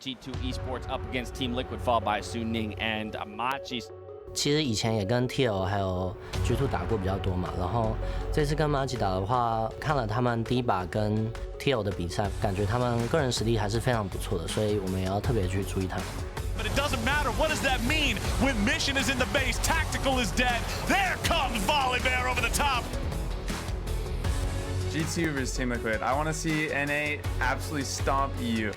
G2 Esports up against Team Liquid, followed by Suning and Machi. 其实以前也跟 TL 还有 G2 打过比较多嘛，然后这次跟 Machi 打的话，看了他们第一把跟 TL 的比赛，感觉他们个人实力还是非常不错的，所以我们也要特别去注意他们。But it doesn't matter. What does that mean when mission is in the base, tactical is dead? There comes Volley Bear over the top. G2 versus Team Liquid. I want to see NA absolutely stomp EU.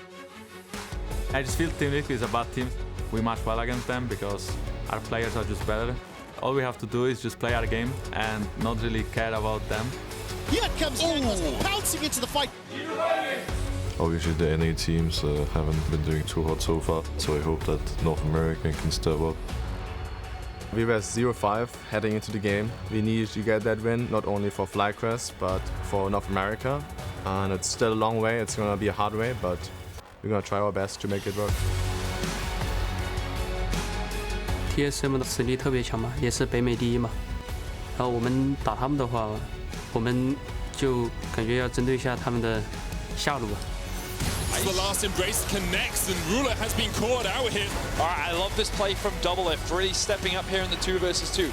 I just feel Team Liquid is a bad team. We match well against them because our players are just better. All we have to do is just play our game and not really care about them. Here comes Nicholas bouncing into the fight. Obviously the NA teams haven't been doing too hot so far, so I hope that North America can step up. We were 0-5 heading into the game. We needed to get that win, not only for FlyQuest, but for North America. And it's still a long way, it's going to be a hard way, but we're going to try our best to make it work. TSM 的实力特别强嘛，也是北美第一嘛。然后我们打他们的话，我们就感觉要针对一下他们的下路吧。The last embrace connects and Ruler has been caught out here. All right, I love this play from Double F, really stepping up here in the 2 versus 2.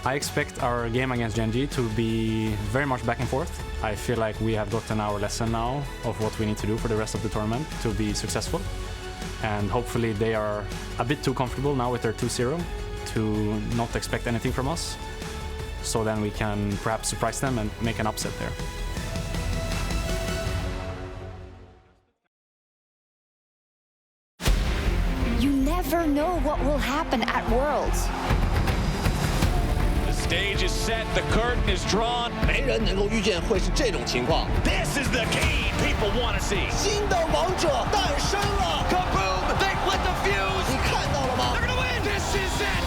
I expect our game against Gen.G to be very much back and forth. I feel like we have gotten our lesson now of what we need to do for the rest of the tournament to be successful. And hopefully they are a bit too comfortable now with their 2-0 to not expect anything from us. So then we can perhaps surprise them and make an upset there. You never know what will happen at Worlds. The stage is set, the curtain is drawn. 没人能够预见会是这种情况。 This is the key people want to see. 新的王者诞生了 Kaboom! They lit the fuse. 你看到了吗 They're gonna win. This is it.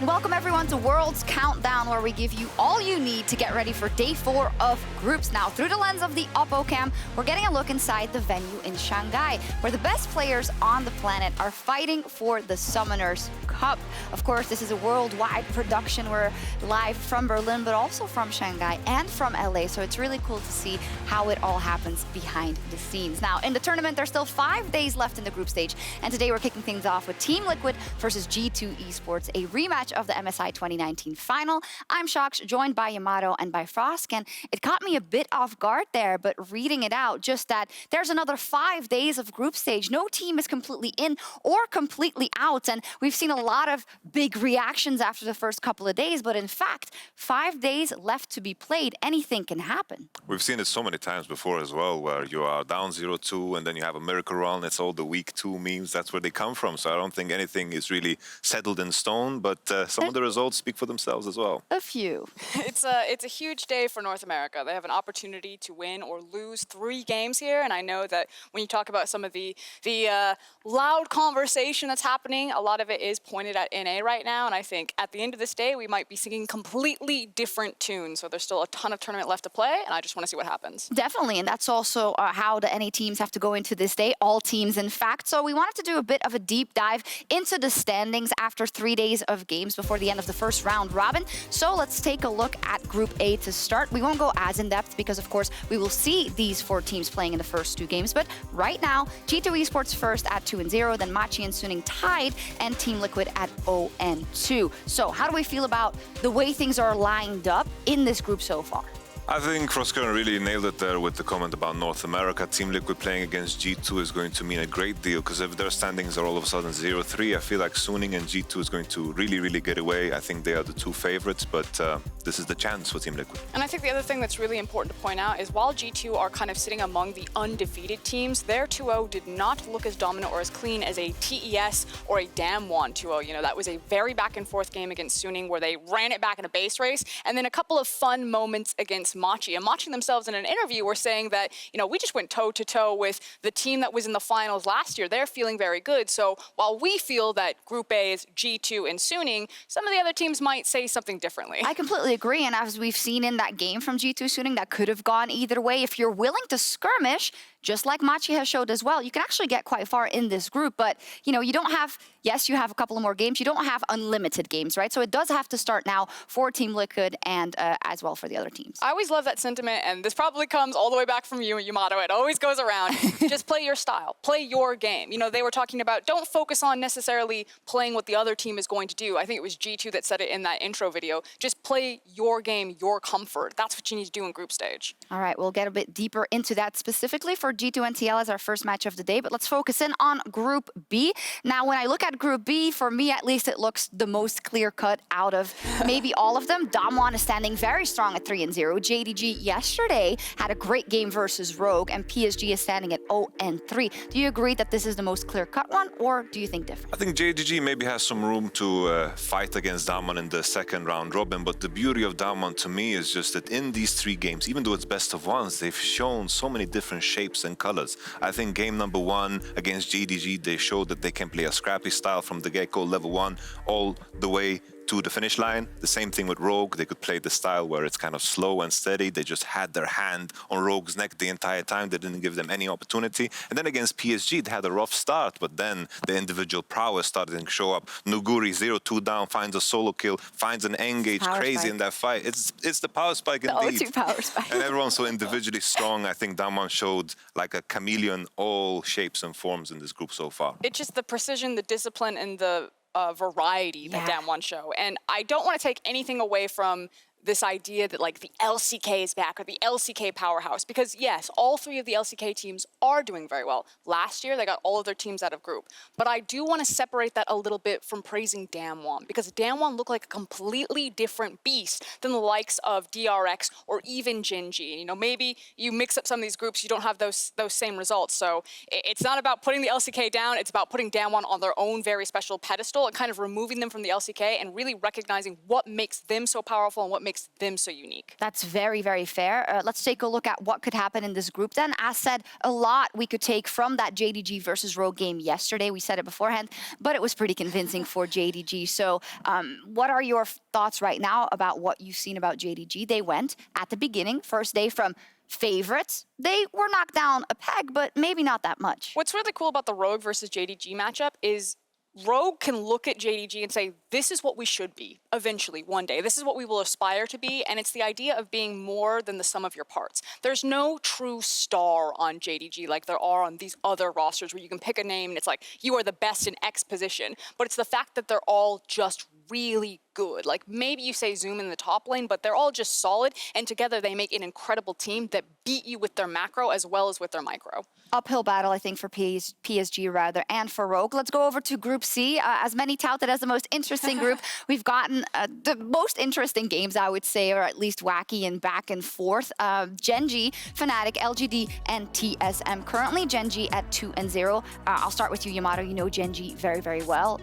Welcome everyone to Worlds Countdown, where we give you all you need to get ready for day 4 of groups. Now, through the lens of the Oppo Cam, we're getting a look inside the venue in Shanghai, where the best players on the planet are fighting for the Summoners Cup. Of course, this is a worldwide production. We're live from Berlin, but also from Shanghai and from LA, so it's really cool to see how it all happens behind the scenes. Now, in the tournament, there's still 5 days left in the group stage, and today we're kicking things off with Team Liquid versus G2 Esports, a rematch of the MSI 2019 final. I'm Shaksh, joined by Yamato and by Frosk, and it caught me a bit off guard there, but reading it out, just that there's another 5 days of group stage. No team is completely in or completely out, and we've seen a lot of big reactions after the first couple of days, but in fact, 5 days left to be played. Anything can happen. We've seen it so many times before as well, where you are down 0-2 and then you have a miracle run. It's all the week 2 memes. That's where they come from. So I don't think anything is really settled in stone, but some of the results speak for themselves as well. A few. It's a huge day for North America. They have an opportunity to win or lose 3 games here, and I know that when you talk about some of the loud conversation that's happening, a lot of it is pointed at NA right now, and I think at the end of this day, we might be singing completely different tunes. So there's still a ton of tournament left to play, and I just want to see what happens. Definitely, and that's also how the NA teams have to go into this day, all teams in fact. So we wanted to do a bit of a deep dive into the standings after 3 days of games before the end of the first round robin. So let's take a look at Group A to start. We won't go as in-depth because, of course, we will see these 4 teams playing in the first 2 games. But right now, G2 Esports first at 2-0, then Machi and Suning tied, and Team Liquid at 0-2. So how do we feel about the way things are lined up in this group so far? I think Froskurn really nailed it there with the comment about North America. Team Liquid playing against G2 is going to mean a great deal, because if their standings are all of a sudden 0-3, I feel like Suning and G2 is going to really get away. I think they are the 2 favorites, but this is the chance for Team Liquid. And I think the other thing that's really important to point out is while G2 are kind of sitting among the undefeated teams, their 2-0 did not look as dominant or as clean as a TES or a Damwon 2-0. You know, that was a very back and forth game against Suning where they ran it back in a base race, and then a couple of fun moments against against Machi. And Machi themselves in an interview were saying that, you know, we just went toe-to-toe with the team that was in the finals last year. They're feeling very good. So while we feel that Group A is G2 and Suning, some of the other teams might say something differently. I completely agree. And as we've seen in that game from G2 Suning, that could have gone either way. If you're willing to skirmish, just like Machi has showed as well, you can actually get quite far in this group. But, you know, you don't have, yes, you have a couple of more games. You don't have unlimited games, right? So it does have to start now for Team Liquid and as well for the other teams. I always love that sentiment, and this probably comes all the way back from you, Yamato. It always goes around. Just play your style. Play your game. You know, they were talking about don't focus on necessarily playing what the other team is going to do. I think it was G2 that said it in that intro video. Just play your game, your comfort. That's what you need to do in group stage. All right, we'll get a bit deeper into that specifically for G2 and TL as our first match of the day, but let's focus in on Group B. Now, when I look at Group B, for me at least, it looks the most clear-cut out of maybe all of them. Damwon is standing very strong at 3-0. JDG yesterday had a great game versus Rogue, and PSG is standing at 0-3. Do you agree that this is the most clear-cut one, or do you think different? I think JDG maybe has some room to fight against Damwon in the second round robin, but the beauty of Damwon to me is just that in these 3 games, even though it's best of ones, they've shown so many different shapes and colors. I think game number 1 against JDG, they showed that they can play a scrappy style from the get-go, level 1, all the way to the finish line. The same thing with Rogue. They could play the style where it's kind of slow and steady. They just had their hand on Rogue's neck the entire time. They didn't give them any opportunity. And then against PSG, they had a rough start, but then the individual prowess started to show up. Nuguri 0-2 down, finds a solo kill, finds an engage, crazy in that fight. It's the power spike indeed. The O2 power spike. And everyone's so individually strong. I think Damwon showed like a chameleon, all shapes and forms in this group so far. It's just the precision, the discipline, and the variety that Damwon show. And I don't want to take anything away from this idea that like the LCK is back or the LCK powerhouse, because yes, all 3 of the LCK teams are doing very well. Last year, they got all of their teams out of group. But I do want to separate that a little bit from praising Damwon, because Damwon looked like a completely different beast than the likes of DRX or even Gen.G. You know, maybe you mix up some of these groups, you don't have those same results. So it's not about putting the LCK down, it's about putting Damwon on their own very special pedestal and kind of removing them from the LCK and really recognizing what makes them so powerful and what makes them so unique. That's very, very fair. Let's take a look at what could happen in this group then. As said, a lot we could take from that JDG versus Rogue game yesterday. We said it beforehand, but it was pretty convincing for JDG. So what are your thoughts right now about what you've seen about JDG? They went at the beginning, first day from favorites. They were knocked down a peg, but maybe not that much. What's really cool about the Rogue versus JDG matchup is Rogue can look at JDG and say, this is what we should be eventually, one day. This is what we will aspire to be, and it's the idea of being more than the sum of your parts. There's no true star on JDG like there are on these other rosters where you can pick a name and it's like, you are the best in X position. But it's the fact that they're all just really good. Like maybe you say Zoom in the top lane, but they're all just solid, and together they make an incredible team that beat you with their macro as well as with their micro. Uphill battle, I think, for PSG rather, and for Rogue. Let's go over to Group C. As many touted as the most interesting group, we've gotten the most interesting games, I would say, or at least wacky and back and forth. Gen.G, Fnatic, LGD, and TSM. Currently, Gen.G at 2-0. I'll start with you, Yamato. You know Gen.G very, very well.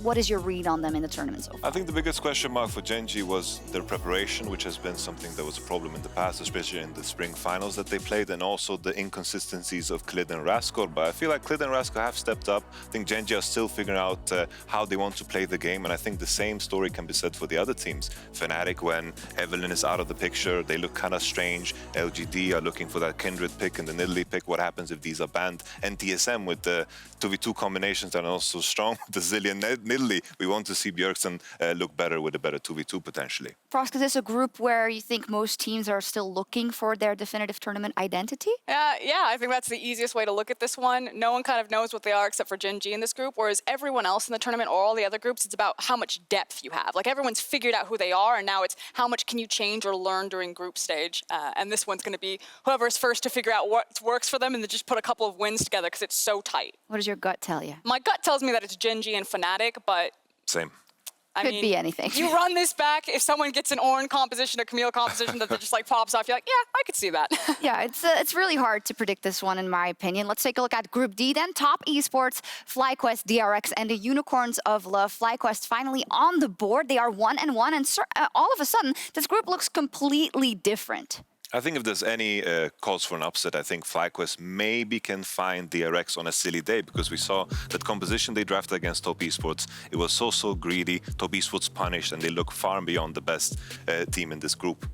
What is your read on them in the tournament so far? I think the biggest question mark for Gen.G was their preparation, which has been something that was a problem in the past, especially in the spring finals that they played, and also the inconsistencies of Klid and Raskor. But I feel like Klid and Raskor have stepped up. I think Gen.G are still figuring out how they want to play the game, and I think the same story can be said for the other teams. Fnatic, when Evelyn is out of the picture, they look kind of strange. LGD are looking for that Kindred pick and the Nidalee pick. What happens if these are banned? And TSM with the 2v2 combinations that are also strong, the Zillion Nidalee. We want to see Bjergsen look better with a better 2v2 potentially. Frosk, is this a group where you think most teams are still looking for their definitive tournament identity? Yeah, I think that's the easiest way to look at this one. No one kind of knows what they are except for Gen.G in this group, whereas everyone else in the tournament or all the other groups, it's about how much depth you have. Like everyone's figured out who they are, and now it's how much can you change or learn during group stage. And this one's going to be whoever's first to figure out what works for them and then just put a couple of wins together because it's so tight. What does your gut tell you? My gut tells me that it's Gen.G and Fnatic, but same. Could be anything. You run this back, if someone gets an Ornn composition, a Camille composition that just like pops off, you're like, yeah, I could see that. Yeah, it's really hard to predict this one in my opinion. Let's take a look at Group D then. Top Esports, FlyQuest, DRX, and the Unicorns of Love. FlyQuest finally on the board. They are 1-1, and all of a sudden, this group looks completely different. I think if there's any cause for an upset, I think FlyQuest maybe can find DRX on a silly day, because we saw that composition they drafted against Top Esports. It was so greedy. Top Esports punished, and they look far and beyond the best team in this group.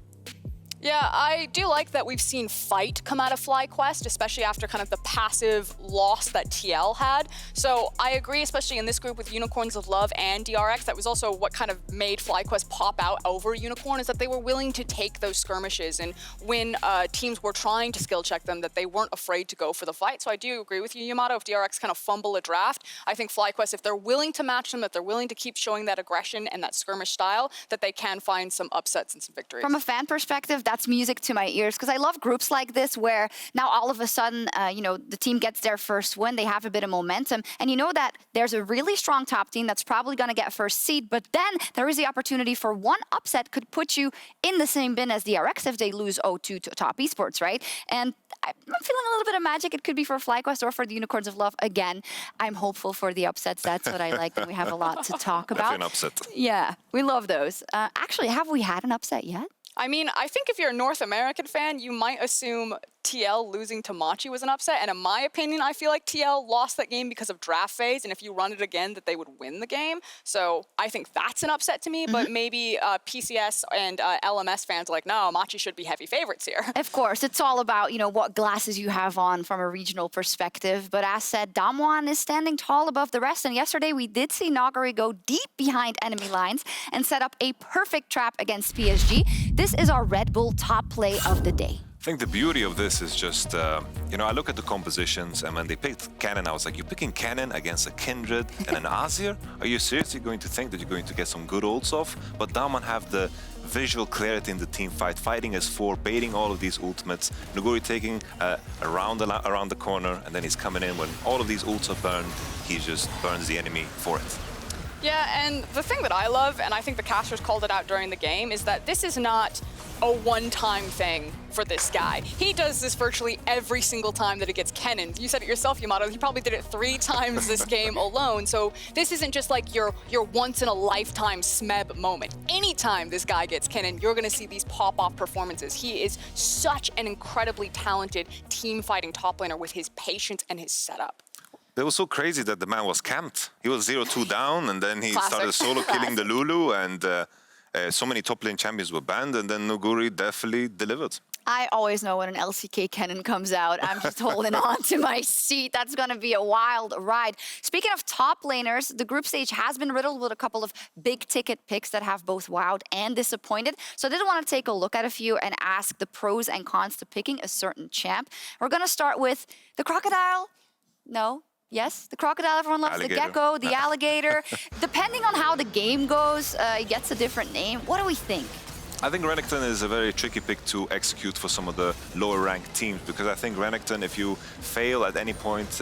Yeah, I do like that we've seen fight come out of FlyQuest, especially after kind of the passive loss that TL had. So I agree, especially in this group with Unicorns of Love and DRX, that was also what kind of made FlyQuest pop out over Unicorn, is that they were willing to take those skirmishes, and when teams were trying to skill check them, that they weren't afraid to go for the fight. So I do agree with you, Yamato. If DRX kind of fumble a draft, I think FlyQuest, if they're willing to match them, that they're willing to keep showing that aggression and that skirmish style, that they can find some upsets and some victories. From a fan perspective, that's music to my ears, because I love groups like this where now all of a sudden, the team gets their first win, they have a bit of momentum, and you know that there's a really strong top team that's probably going to get first seed, but then there is the opportunity for one upset could put you in the same bin as DRX if they lose 0-2 to Top Esports, right? And I'm feeling a little bit of magic. It could be for FlyQuest or for the Unicorns of Love. Again, I'm hopeful for the upsets. That's what I like, and we have a lot to talk about. Definitely an upset. Yeah, we love those. Actually, have we had an upset yet? I mean, I think if you're a North American fan, you might assume TL losing to Machi was an upset. And in my opinion, I feel like TL lost that game because of draft phase. And if you run it again, that they would win the game. So I think that's an upset to me. But maybe PCS and LMS fans are like, no, Machi should be heavy favorites here. Of course, it's all about, what glasses you have on from a regional perspective. But as said, Damwon is standing tall above the rest. And yesterday we did see Nagari go deep behind enemy lines and set up a perfect trap against PSG. This is our Red Bull top play of the day. I think the beauty of this is just, I look at the compositions, and when they picked Cannon, I was like, you're picking Cannon against a Kindred and an Azir? Are you seriously going to think that you're going to get some good ults off? But Damwon have the visual clarity in the team fight, fighting as four, baiting all of these ultimates. Nuguri taking around the corner, and then he's coming in. When all of these ults are burned, he just burns the enemy for it. Yeah, and the thing that I love, and I think the casters called it out during the game, is that this is not a one-time thing for this guy. He does this virtually every single time that it gets Kennen. You said it yourself, Yamato. He probably did it 3 times this game alone. So this isn't just like your once-in-a-lifetime SMEB moment. Anytime this guy gets Kennen, you're going to see these pop-off performances. He is such an incredibly talented team-fighting top laner with his patience and his setup. It was so crazy that the man was camped. He was 0-2 down, and then he Classic. started solo killing the Lulu, and so many top lane champions were banned, and then Nuguri definitely delivered. I always know when an LCK Kennen comes out. I'm just holding on to my seat. That's going to be a wild ride. Speaking of top laners, the group stage has been riddled with a couple of big-ticket picks that have both wowed and disappointed. So I did want to take a look at a few and ask the pros and cons to picking a certain champ. We're going to start with the Crocodile. No. Yes, the crocodile, everyone loves Alligator. the gecko, the alligator. Depending on how the game goes, it gets a different name. What do we think? I think Renekton is a very tricky pick to execute for some of the lower ranked teams, because I think Renekton, if you fail at any point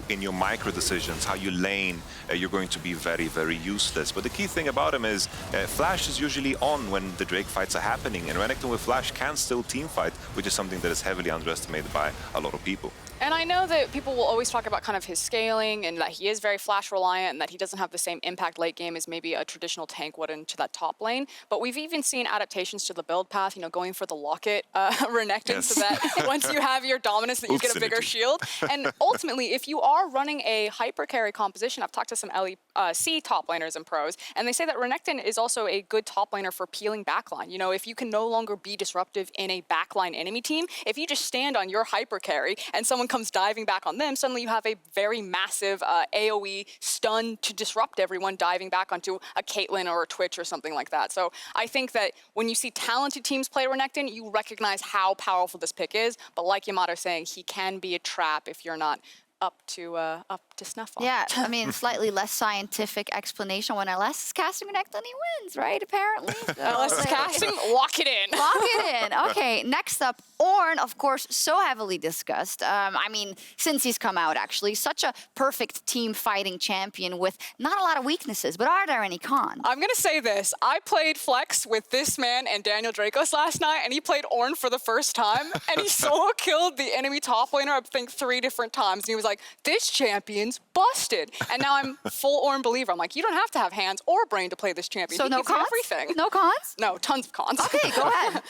in your micro decisions, how you lane, you're going to be very, very useless. But the key thing about him is Flash is usually on when the Drake fights are happening, and Renekton with Flash can still team fight, which is something that is heavily underestimated by a lot of people. And I know that people will always talk about kind of his scaling and that he is very flash reliant and that he doesn't have the same impact late game as maybe a traditional tank would into that top lane. But we've even seen adaptations to the build path, going for the locket Renekton, so that once you have your dominance, that you get a bigger shield. And ultimately, if you are running a hyper carry composition, I've talked to some LEC top laners and pros, and they say that Renekton is also a good top laner for peeling backline. If you can no longer be disruptive in a backline enemy team, if you just stand on your hyper carry and someone comes diving back on them, suddenly you have a very massive AoE stun to disrupt everyone diving back onto a Caitlyn or a Twitch or something like that. So I think that when you see talented teams play Renekton, you recognize how powerful this pick is. But like Yamato saying, he can be a trap if you're not up to snuff on. Yeah, I mean, slightly less scientific explanation. When LS is casting Renekton, he wins, right? Apparently. So LS is casting, lock it in. Lock it in. Okay, next up, Ornn, of course, so heavily discussed. I mean, since he's come out, actually, such a perfect team fighting champion with not a lot of weaknesses, but are there any cons? I'm going to say this. I played Flex with this man and Daniel Dracos last night, and he played Ornn for the first time, and he solo killed the enemy top laner, I think 3 different times, and he was like, this champion's busted. And now I'm full Ornn believer. I'm like, you don't have to have hands or brain to play this champion. So he no gives you cons? everything. No cons? No, tons of cons. Okay, go ahead.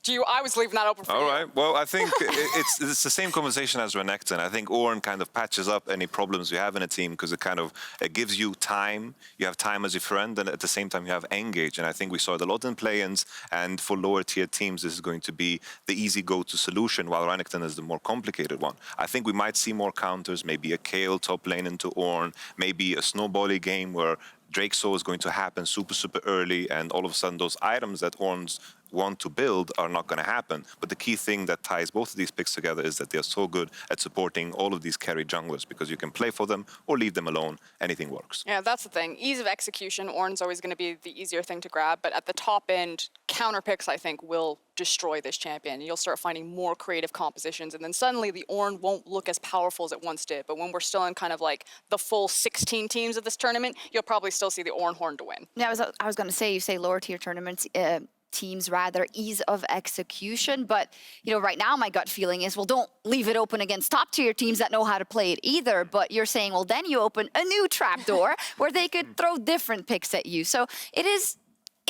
I was leaving that open for you. All right. Well, I think it's the same conversation as Renekton. I think Ornn kind of patches up any problems you have in a team because it gives you time. You have time as your friend, and at the same time you have engage. And I think we saw it a lot in play-ins. And for lower tier teams, this is going to be the easy go-to solution, while Renekton is the more complicated one. I think we might see more counters, maybe a Kayle top lane into Ornn, maybe a snowbally game where Drake Soul is going to happen super early, and all of a sudden those items that Ornn's want to build are not going to happen. But the key thing that ties both of these picks together is that they're so good at supporting all of these carry junglers, because you can play for them or leave them alone. Anything works. Yeah, that's the thing. Ease of execution, Ornn's always going to be the easier thing to grab, but at the top end, counter picks, I think, will destroy this champion. You'll start finding more creative compositions, and then suddenly the Ornn won't look as powerful as it once did. But when we're still in kind of like the full 16 teams of this tournament, you'll probably still see the Ornn horn to win. Yeah, I was going to say, you say lower tier tournaments, teams rather, ease of execution, but right now my gut feeling is, well, don't leave it open against top tier teams that know how to play it either. But you're saying, well, then you open a new trapdoor where they could throw different picks at you. So it is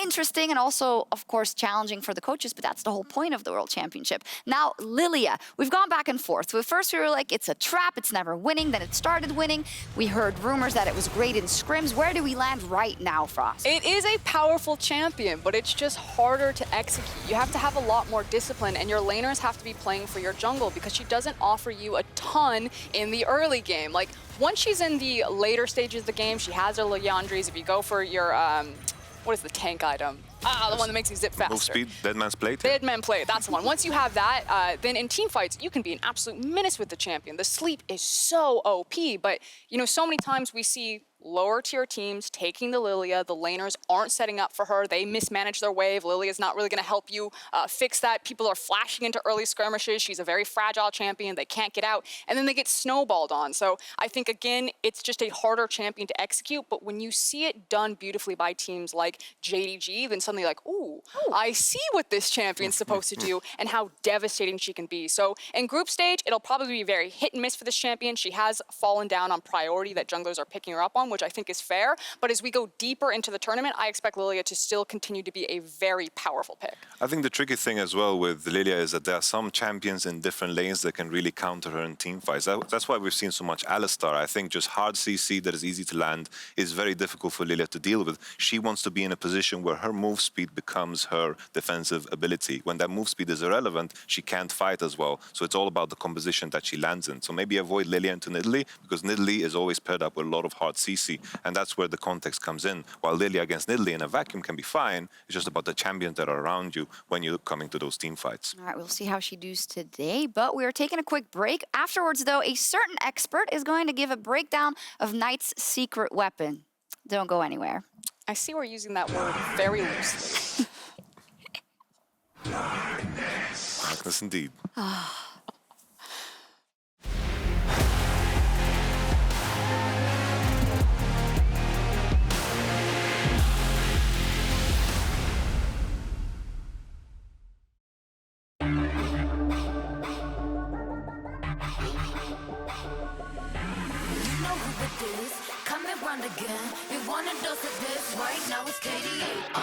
interesting and also, of course, challenging for the coaches, but that's the whole point of the World Championship. Now, Lilia, we've gone back and forth. First we were like, it's a trap, it's never winning, then it started winning. We heard rumors that it was great in scrims. Where do we land right now, Frost? It is a powerful champion, but it's just harder to execute. You have to have a lot more discipline, and your laners have to be playing for your jungle, because she doesn't offer you a ton in the early game. Like, once she's in the later stages of the game, she has her Liandry's. If you go for your, what is the tank item? The one that makes you zip faster. Move speed, Dead Man's Plate. Dead Man Plate, that's the one. Once you have that, then in team fights, you can be an absolute menace with the champion. The sleep is so OP, but so many times we see lower tier teams taking the Lilia. The laners aren't setting up for her. They mismanage their wave. Lilia's not really going to help you fix that. People are flashing into early skirmishes. She's a very fragile champion. They can't get out, and then they get snowballed on. So I think, again, it's just a harder champion to execute, but when you see it done beautifully by teams like JDG, then suddenly like, ooh, I see what this champion's supposed to do and how devastating she can be. So in group stage, it'll probably be very hit and miss for this champion. She has fallen down on priority that junglers are picking her up on, which I think is fair. But as we go deeper into the tournament, I expect Lilia to still continue to be a very powerful pick. I think the tricky thing as well with Lilia is that there are some champions in different lanes that can really counter her in team fights. That's why we've seen so much Alistar. I think just hard CC that is easy to land is very difficult for Lilia to deal with. She wants to be in a position where her move speed becomes her defensive ability. When that move speed is irrelevant, she can't fight as well. So it's all about the composition that she lands in. So maybe avoid Lilia into Nidalee, because Nidalee is always paired up with a lot of hard CC. And that's where the context comes in. While Lilia against Nidalee in a vacuum can be fine, it's just about the champions that are around you when you're coming to those team fights. All right, we'll see how she does today, but we are taking a quick break. Afterwards, though, a certain expert is going to give a breakdown of Knight's secret weapon. Don't go anywhere. I see we're using that word very loosely. Darkness indeed. Again, you wanna dose of this right now it's KD8.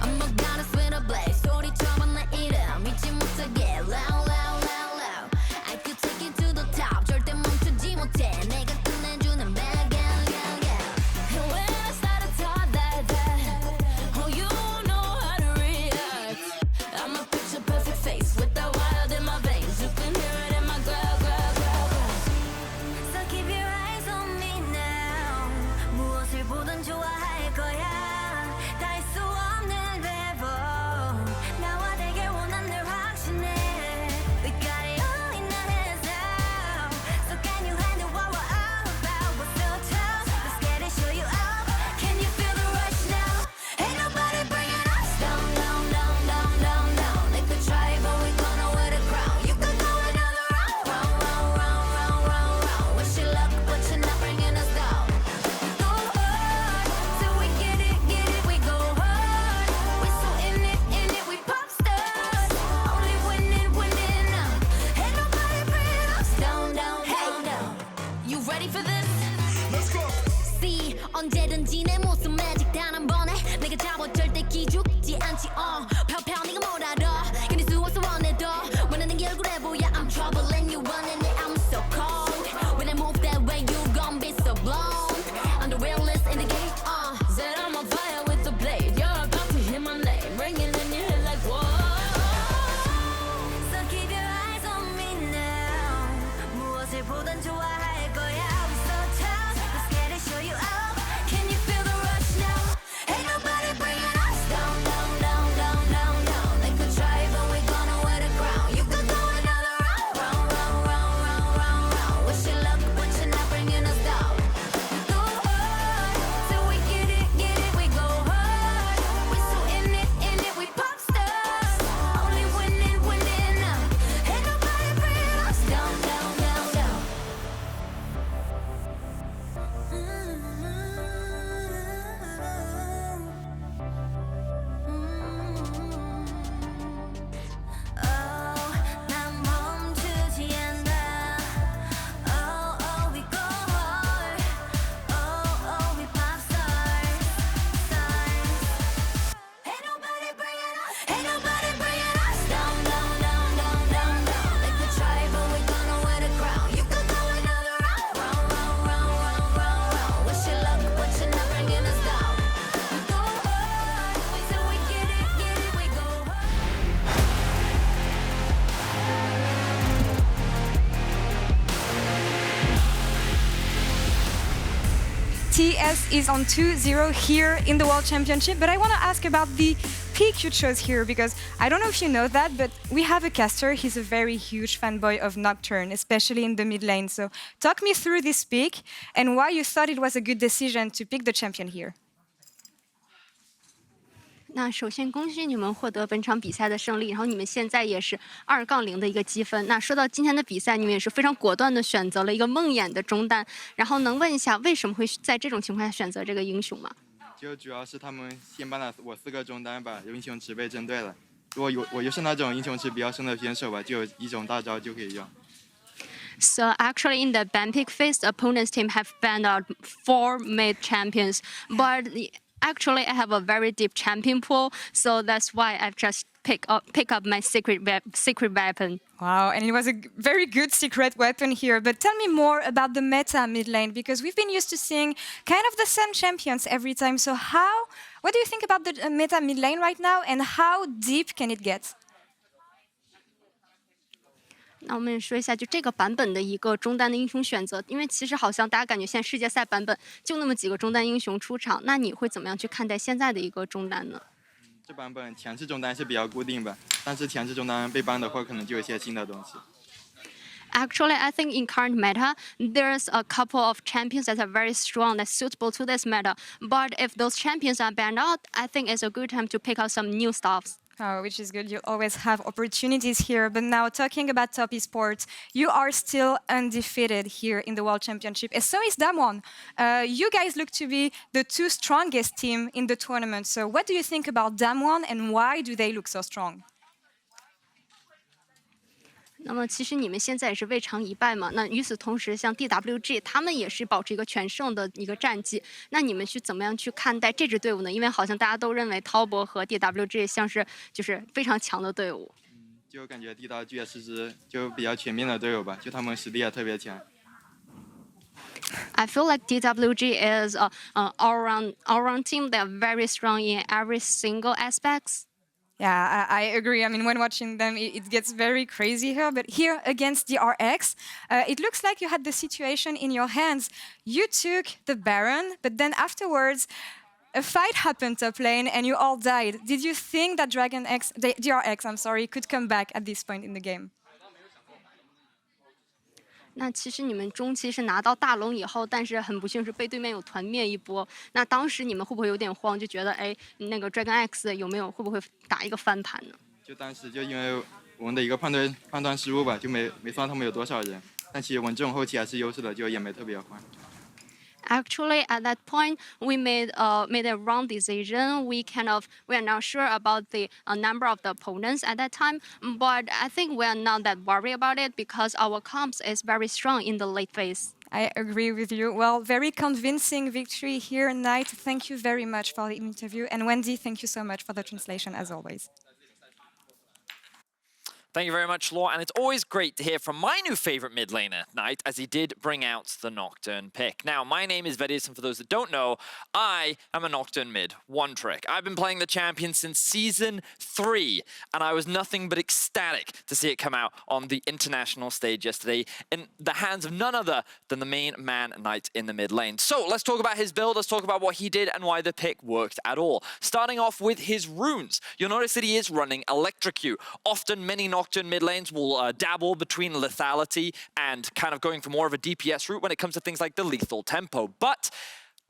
I'm a goddess with a blaze. Story trouble 나 이름 믿지 못하게 loud, loud, loud, loud. I could take you to the top. 절대 멈추지 못해. 내가 끝내주는 bag, yeah, yeah, yeah. And when I start to talk that, oh, you know how to react. I'm a picture perfect face with the wild in my veins. You can hear it in my growl, growl, growl, growl. So keep your eyes on me now. 무엇을 보든 좋아할 거야. 다 할 수 없는 래퍼. 나와 되길 원한 늘 확신해. We got it all in our hands now. So can you handle what we're all about? We're so tough. Let's get it, show you out. Can you feel the rush now? Ain't nobody bringing us down, down, down, down, down, down. They could try, but we gonna wear the crown. You could go another round, round, round, round, round, round, round. Wish you luck, but you're not bringing us down. Go hard, till we get it, we go hard. We're so in it, we pop stars. Only winning, winning now. Ain't nobody bringing us down, down, down, down. You ready for this? Let's go. See, 언제든지 내 모습 매직 단 한 번에 내가 잡아 절대 기죽지 않지. 편편 네가 뭘 알아. 견딜 수 TS is on 2-0 here in the World Championship, but I want to ask about the pick you chose here, because I don't know if you know that, but we have a caster. He's a very huge fanboy of Nocturne, especially in the mid lane. So talk me through this pick and why you thought it was a good decision to pick the champion here. 那首先恭喜你们获得本场比赛的胜利，然后你们现在也是2-0的一个积分。那说到今天的比赛，你们也是非常果断的选择了一个梦魇的中单，然后能问一下为什么会在这种情况下选择这个英雄吗？就主要是他们先帮了我4个中单吧，英雄池被针对了。如果我又是那种英雄池比较深的选手吧，就有一种大招就可以用。So actually, in the ban pick phase, the opponent's team have banned out 4 mid champions, but actually, I have a very deep champion pool, so that's why I've just pick up my secret weapon. Wow, and it was a very good secret weapon here. But tell me more about the meta mid lane, because we've been used to seeing kind of the same champions every time. So what do you think about the meta mid lane right now, and how deep can it get? 那我们说一下，就这个版本的一个中单的英雄选择，因为其实好像大家感觉现在世界赛版本就那么几个中单英雄出场，那你会怎么样去看待现在的一个中单呢？这版本强势中单是比较固定吧，但是强势中单被ban的话，可能就有一些新的东西。Actually, I think in current meta, there's a couple of champions that are very strong, that's suitable to this meta. But if those champions are banned out, I think it's a good time to pick out some new stuffs. Oh, which is good. You always have opportunities here. But now talking about top esports, you are still undefeated here in the World Championship. And so is Damwon. You guys look to be the 2 strongest team in the tournament. So what do you think about Damwon, and why do they look so strong? 那么其实你们现在也是未尝一败嘛。那与此同时，像 DWG 他们也是保持一个全胜的一个战绩。那你们去怎么样去看待这支队伍呢？因为好像大家都认为滔博和 DWG 像是就是非常强的队伍。就感觉 DWG 也是支就比较全面的队伍吧，就他们实力也特别强。I feel like DWG is an all-round team. They're very strong in every single aspects. Yeah, I agree. I mean, when watching them, it gets very crazy here. But here against the RX, it looks like you had the situation in your hands. You took the Baron, but then afterwards, a fight happened top lane and you all died. Did you think that DRX, could come back at this point in the game? 那其实你们中期是拿到大龙以后，但是很不幸是被对面有团灭一波。那当时你们会不会有点慌，就觉得哎，那个 Dragon X 会不会打一个翻盘呢？就当时就因为我们的一个判断失误吧，就没算他们有多少人。但其实我们这种后期还是优势的，就也没特别慌。Actually, at that point, we made a wrong decision. We are not sure about the number of the opponents at that time, but I think we are not that worried about it because our comps is very strong in the late phase. I agree with you. Well, very convincing victory here, Knight. Thank you very much for the interview. And Wendy, thank you so much for the translation, as always. Thank you very much, Law, and it's always great to hear from my new favorite mid laner, Knight, as he did bring out the Nocturne pick. Now, my name is Vedis, and for those that don't know, I am a Nocturne mid, one trick. I've been playing the champion since Season 3, and I was nothing but ecstatic to see it come out on the international stage yesterday in the hands of none other than the main man, Knight, in the mid lane. So, let's talk about his build, let's talk about what he did and why the pick worked at all. Starting off with his runes, you'll notice that he is running Electrocute. Often, many Nocturne mid lanes will dabble between lethality and kind of going for more of a DPS route when it comes to things like the lethal tempo. But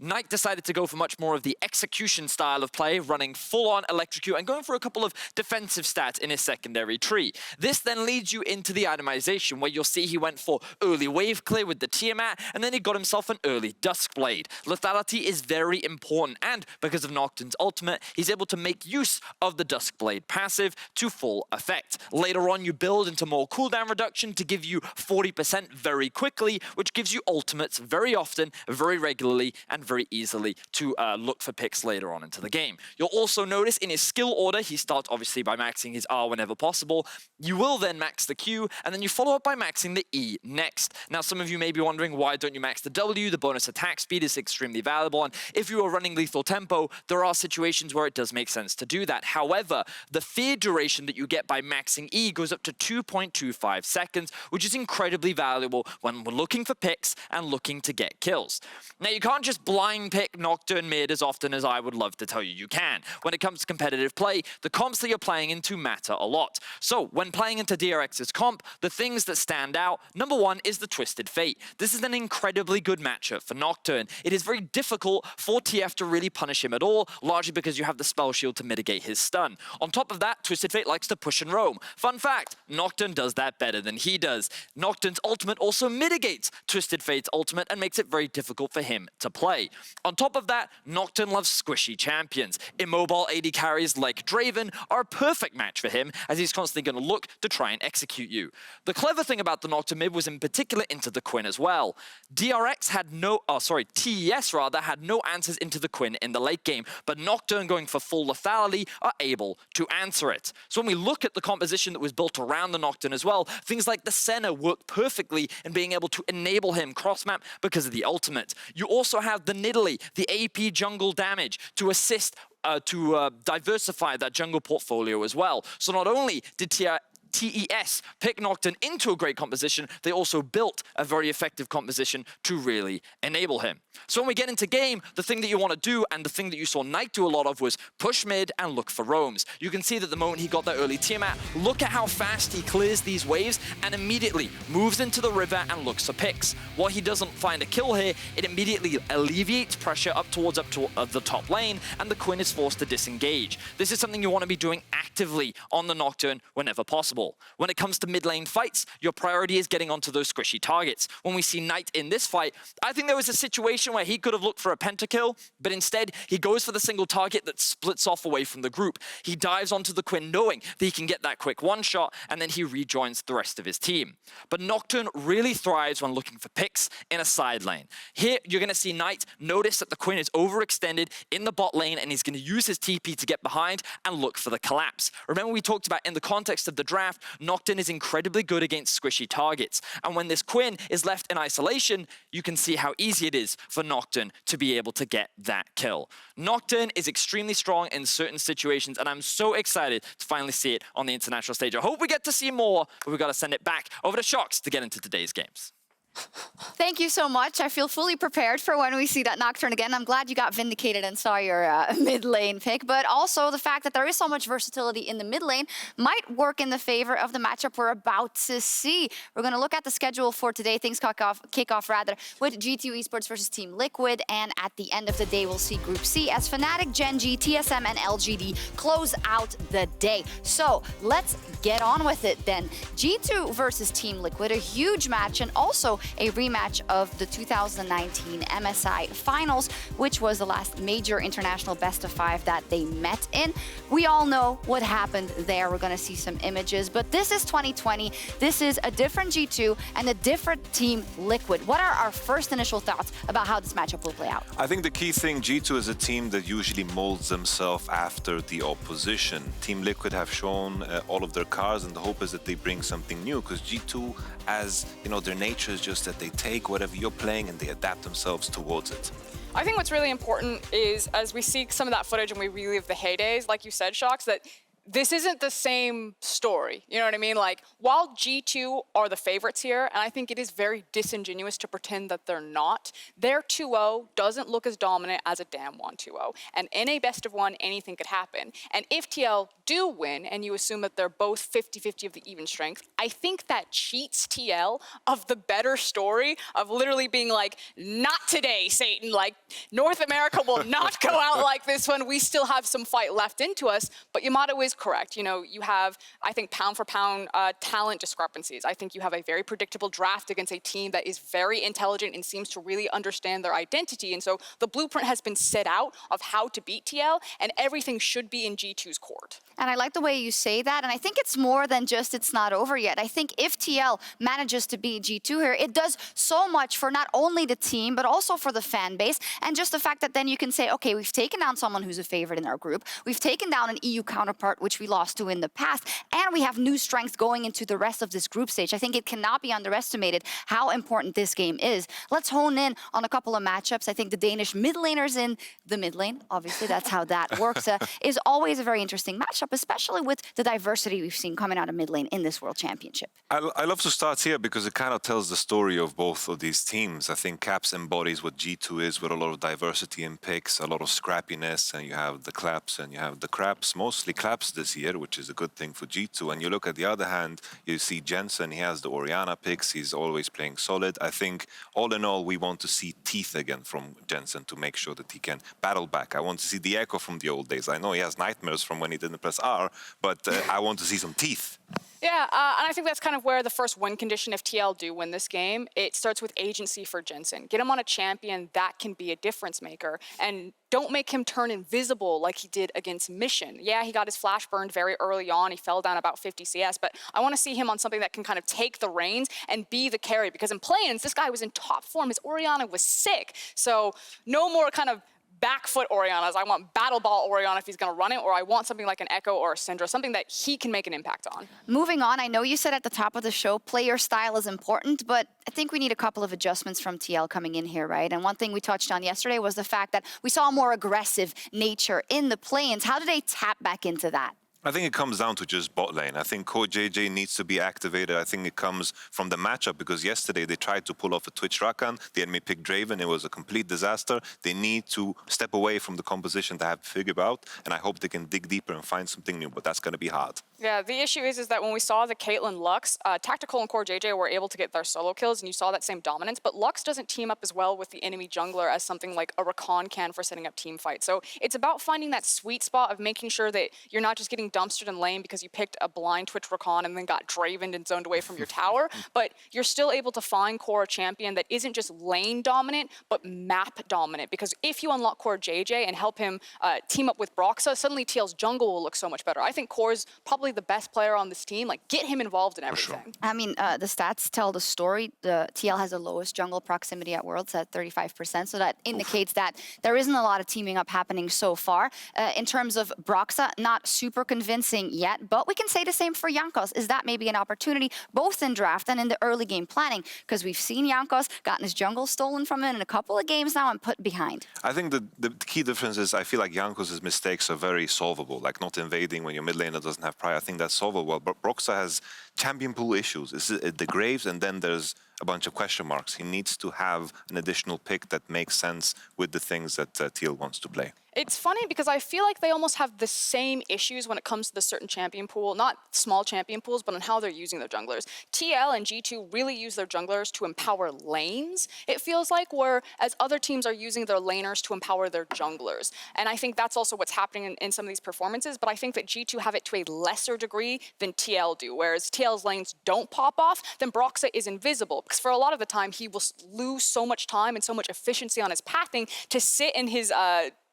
Knight decided to go for much more of the execution style of play, running full-on Electrocute and going for a couple of defensive stats in his secondary tree. This then leads you into the Itemization, where you'll see he went for early wave clear with the Tiamat, and then he got himself an early Duskblade. Lethality is very important, and because of Nocturne's ultimate, he's able to make use of the Duskblade passive to full effect. Later on, you build into more cooldown reduction to give you 40% very quickly, which gives you ultimates very often, very regularly, and very easily to look for picks later on into the game. You'll also notice in his skill order, he starts obviously by maxing his R whenever possible. You will then max the Q, and then you follow up by maxing the E next. Now, some of you may be wondering, why don't you max the W? The bonus attack speed is extremely valuable, and if you are running lethal tempo, there are situations where it does make sense to do that. However, the fear duration that you get by maxing E goes up to 2.25 seconds, which is incredibly valuable when we're looking for picks and looking to get kills. Now, you can't just blind blind pick Nocturne mid as often as I would love to tell you you can. When it comes to competitive play, the comps that you're playing into matter a lot. So when playing into DRX's comp, the things that stand out, number one is the Twisted Fate. This is an incredibly good matchup for Nocturne. It is very difficult for TF to really punish him at all, largely because you have the spell shield to mitigate his stun. On top of that, Twisted Fate likes to push and roam. Fun fact, Nocturne does that better than he does. Nocturne's ultimate also mitigates Twisted Fate's ultimate and makes it very difficult for him to play. On top of that, Nocturne loves squishy champions. Immobile AD carries like Draven are a perfect match for him, as he's constantly going to look to try and execute you. The clever thing about the Nocturne mid was in particular into the Quinn as well. TES had no answers into the Quinn in the late game, but Nocturne going for full lethality are able to answer it. So when we look at the composition that was built around the Nocturne as well, things like the Senna work perfectly in being able to enable him cross-map because of the ultimate. You also have the Nidalee, the AP jungle damage to assist to diversify that jungle portfolio as well. So not only did TES pick Nocturne into a great composition, they also built a very effective composition to really enable him. So when we get into game, the thing that you want to do, and the thing that you saw Knight do a lot of, was push mid and look for roams. You can see that the moment he got that early Tiamat, look at how fast he clears these waves and immediately moves into the river and looks for picks. While he doesn't find a kill here, it immediately alleviates pressure up to the top lane, and the Quinn is forced to disengage. This is something you want to be doing actively on the Nocturne whenever possible. When it comes to mid lane fights, your priority is getting onto those squishy targets. When we see Knight in this fight, I think there was a situation where he could have looked for a pentakill, but instead he goes for the single target that splits off away from the group. He dives onto the Quinn knowing that he can get that quick one shot, and then he rejoins the rest of his team. But Nocturne really thrives when looking for picks in a side lane. Here, you're going to see Knight notice that the Quinn is overextended in the bot lane, and he's going to use his TP to get behind and look for the collapse. Remember, we talked about in the context of the draft, Nocturne is incredibly good against squishy targets. And when this Quinn is left in isolation, you can see how easy it is for Nocturne to be able to get that kill. Nocturne is extremely strong in certain situations, and I'm so excited to finally see it on the international stage. I hope we get to see more, but we've got to send it back over to Shocks to get into today's games. Thank you so much. I feel fully prepared for when we see that Nocturne again. I'm glad you got vindicated and saw your mid lane pick, but also the fact that there is so much versatility in the mid lane might work in the favor of the matchup we're about to see. We're going to look at the schedule for today. Things kick off with G2 Esports versus Team Liquid, and at the end of the day, we'll see Group C as Fnatic, Gen.G, TSM, and LGD close out the day. So let's get on with it then. G2 versus Team Liquid, a huge match, and also a rematch of the 2019 MSI Finals, which was the last major international best-of-5 that they met in. We all know what happened there. We're going to see some images, but this is 2020. This is a different G2 and a different Team Liquid. What are our first initial thoughts about how this matchup will play out? I think the key thing, G2 is a team that usually molds themselves after the opposition. Team Liquid have shown all of their cards, and the hope is that they bring something new, because G2, as you know, their nature is just that they take whatever you're playing and they adapt themselves towards it. I think what's really important is, as we see some of that footage and we relive the heydays, like you said, Shocks, that this isn't the same story. You know what I mean? Like, while G2 are the favorites here, and I think it is very disingenuous to pretend that they're not, their 2-0 doesn't look as dominant as a Damwon 2-0. And in a best of one, anything could happen. And if TL do win, and you assume that they're both 50-50 of the even strength, I think that cheats TL of the better story of literally being like, not today, Satan. Like, North America will not go out like this one. We still have some fight left into us. But Yamato is correct. You know, you have, I think, pound for pound talent discrepancies. I think you have a very predictable draft against a team that is very intelligent and seems to really understand their identity. And so the blueprint has been set out of how to beat TL, and everything should be in G2's court. And I like the way you say that, and I think it's more than just it's not over yet. I think if TL manages to beat G2 here, it does so much for not only the team, but also for the fan base, and just the fact that then you can say, okay, we've taken down someone who's a favorite in our group, we've taken down an EU counterpart which we lost to in the past, and we have new strength going into the rest of this group stage. I think it cannot be underestimated how important this game is. Let's hone in on a couple of matchups. I think the Danish mid laners in the mid lane, obviously that's how that works, is always a very interesting matchup, especially with the diversity we've seen coming out of mid lane in this World Championship. I love to start here because it kind of tells the story of both of these teams. I think Caps embodies what G2 is, with a lot of diversity in picks, a lot of scrappiness, and you have the claps and you have the craps, mostly claps this year, which is a good thing for G2. And you look at the other hand, you see Jensen, he has the Orianna picks, he's always playing solid. I think all in all, we want to see teeth again from Jensen to make sure that he can battle back. I want to see the echo from the old days. I know he has nightmares from when he didn't press R, but I want to see some teeth. Yeah, and I think that's kind of where the first win condition, if TL do win this game, it starts with agency for Jensen. Get him on a champion that can be a difference maker, and don't make him turn invisible like he did against Mission. Yeah, he got his flash burned very early on. He fell down about 50 CS, but I want to see him on something that can kind of take the reins and be the carry, because in play-ins, this guy was in top form. His Orianna was sick. So no more kind of back foot Oriannas. I want battle ball Orianna if he's going to run it, or I want something like an Echo or a Syndra, something that he can make an impact on. Moving on, I know you said at the top of the show, player style is important, but I think we need a couple of adjustments from TL coming in here, right? And one thing we touched on yesterday was the fact that we saw a more aggressive nature in the play-ins. How do they tap back into that? I think it comes down to just bot lane. I think Core JJ needs to be activated. I think it comes from the matchup, because yesterday they tried to pull off a Twitch Rakan. The enemy picked Draven. It was a complete disaster. They need to step away from the composition they have figured out, and I hope they can dig deeper and find something new, but that's going to be hard. Yeah, the issue is that when we saw the Caitlyn Lux, Tactical and Core JJ were able to get their solo kills, and you saw that same dominance, but Lux doesn't team up as well with the enemy jungler as something like a Rakan can for setting up team fights. So it's about finding that sweet spot of making sure that you're not just getting dumpstered in lane because you picked a blind Twitch Rakan and then got Dravened and zoned away from your tower, but you're still able to find Core a champion that isn't just lane dominant, but map dominant, because if you unlock Core JJ and help him team up with Broxa, suddenly TL's jungle will look so much better. I think Core's probably the best player on this team. Like, get him involved in everything. Sure. I mean, the stats tell the story. The TL has the lowest jungle proximity at Worlds at 35%, so that indicates that there isn't a lot of teaming up happening so far. In terms of Broxa, not super convincing yet, but we can say the same for Jankos. Is that maybe an opportunity, both in draft and in the early game planning? Because we've seen Jankos gotten his jungle stolen from him in a couple of games now and put behind. I think the key difference is I feel like Jankos' mistakes are very solvable, like not invading when your mid laner doesn't have prior. I think that's solvable. But Broxa has champion pool issues. It's the Graves, and then there's a bunch of question marks. He needs to have an additional pick that makes sense with the things that TL wants to play. It's funny because I feel like they almost have the same issues when it comes to the certain champion pool, not small champion pools, but on how they're using their junglers. TL and G2 really use their junglers to empower lanes, it feels like, whereas other teams are using their laners to empower their junglers. And I think that's also what's happening in some of these performances, but I think that G2 have it to a lesser degree than TL do, whereas TL's lanes don't pop off, then Broxa is invisible, because for a lot of the time, he will lose so much time and so much efficiency on his pathing to sit in his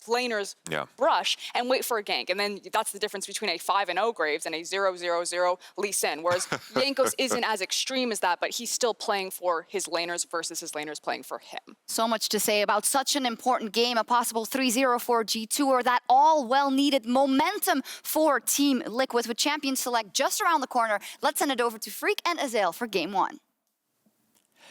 laner's brush and wait for a gank. And then that's the difference between a 5-0 Graves and a 0-0-0 Lee Sin, whereas Jankos isn't as extreme as that, but he's still playing for his laners versus his laners playing for him. So much to say about such an important game, a possible 3-0 for G2, or that all well-needed momentum for Team Liquid with Champion Select just around the corner. Let's send it over to Freak and Azael for Game 1.